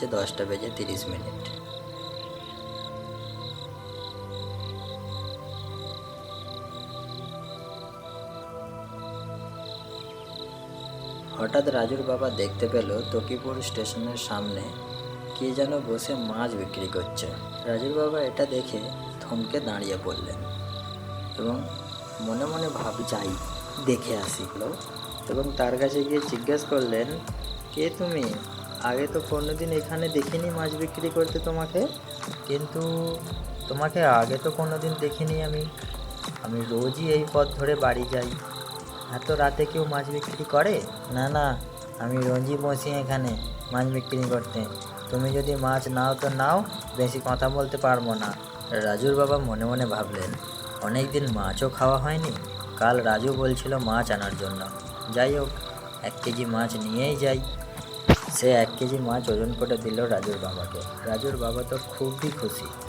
হচ্ছে 10:30। হঠাৎ রাজুর বাবা দেখতে পেল তকিপুর স্টেশনের সামনে কে যেন বসে মাছ বিক্রি করছে। রাজুর বাবা এটা দেখে থমকে দাঁড়িয়ে পড়লেন এবং মনে মনে যাই দেখে আসিল এবং তার কাছে গিয়ে জিজ্ঞেস করলেন, কে তুমি? আগে তো কোনোদিন এখানে দেখিনি মাছ বিক্রি করতে তোমাকে। কিন্তু তোমাকে আগে তো কোনোদিন দেখিনি আমি রোজই এই পথ ধরে বাড়ি যাই। এত রাতে কেউ মাছ বিক্রি করে? না না, আমি রোজই বসি এখানে মাছ বিক্রি করতে। তুমি যদি মাছ নাও তো নাও, বেশি কথা বলতে পারবো না। রাজুর বাবা মনে মনে ভাবলেন, অনেক দিন মাছও খাওয়া হয়নি। কাল রাজু বলছিল মাছ আনার জন্য। যাই হোক, 1 কেজি মাছ নিয়েই যাই। সে 1 কেজি মাছ ওজন করে দিল রাজুর বাবাকে। রাজুর বাবা তো খুবই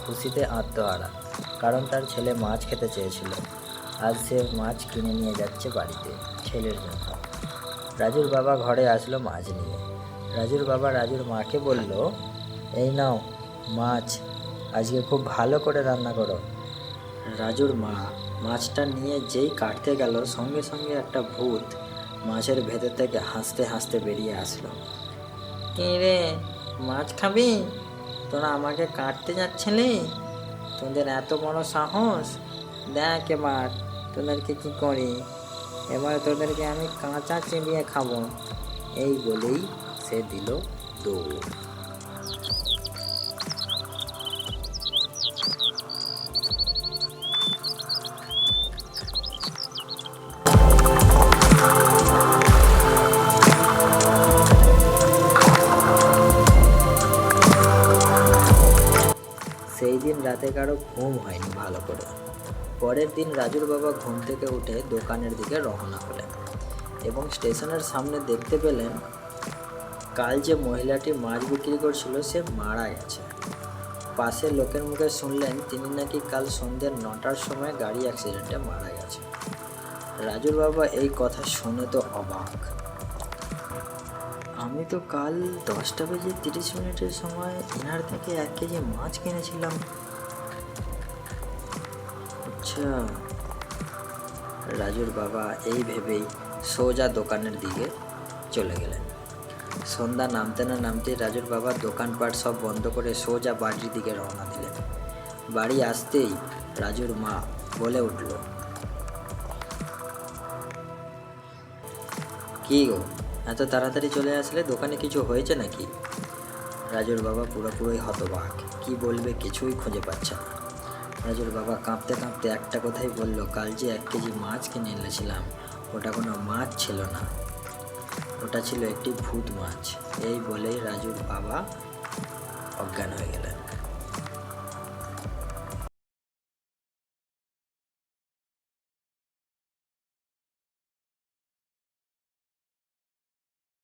খুশিতে আত্মহারা, কারণ তার ছেলে মাছ খেতে চেয়েছিল। আজ সে মাছ কিনে নিয়ে যাচ্ছে বাড়িতে ছেলের জন্য। রাজুর বাবা ঘরে আসলো মাছ নিয়ে। রাজুর বাবা রাজুর মাকে বলল, এই নাও মাছ, আজকে খুব ভালো করে রান্না করো। রাজুর মা মাছটা নিয়ে যেই কাটতে গেল, সঙ্গে সঙ্গে একটা ভূত মাছের ভেতর থেকে হাসতে হাসতে বেরিয়ে আসলো। কে রে, মাছ খাবি? তোরা আমাকে কাটতে যাচ্ছিলি? তোদের এত বড় সাহস! দেখ এবার তোদেরকে কি করি। এবার তোদেরকে আমি কাঁচা চিবিয়ে খাবো। এই বলেই সে দিল দৌড়। সেই দিন রাতে কারো ঘুম হয়নি ভালো করে। পরের দিন রাজুর বাবা ঘুম থেকে উঠে দোকানের দিকে রওনা হলেন এবং স্টেশনের সামনে দেখতে পেলেন কাল যে মহিলাটি মাছ বিক্রি করছিল সে মারা গেছে। পাশে লোকের মুখে শুনলেন তিনি নাকি কাল সন্ধ্যে 9টার সময় গাড়ি অ্যাক্সিডেন্টে মারা গেছে। রাজুর বাবা এই কথা শুনে তো অবাক। আমি তো কাল 10:30 সময় এনার থেকে 1 কেজি মাছ কিনেছিলাম। আচ্ছা, রাজুর বাবা এই ভেবেই সোজা দোকানের দিকে চলে গেলেন। সন্ধ্যা নামতে না নামতে রাজুর বাবা দোকানপাট সব বন্ধ করে সোজা বাড়ির দিকে রওনা দিলেন। বাড়ি আসতেই রাজুর মা বলে উঠল, কি গো, এত তাড়াতাড়ি চলে আসলে? দোকানে কিছু হয়েছে নাকি? রাজুর বাবা পুরোপুরি হতবাক, কি বলবে কিছুই খুঁজে পাচ্ছে না। রাজুর বাবা কাঁপতে কাঁপতে একটা কথাই বলল, কাল যে 1 কেজি মাছ কিনে এনেছিলাম ওটা কোনো মাছ ছিল না, ওটা ছিল একটি ভূত মাছ। এই বলেই রাজুর বাবা অজ্ঞান হয়ে গেলেন।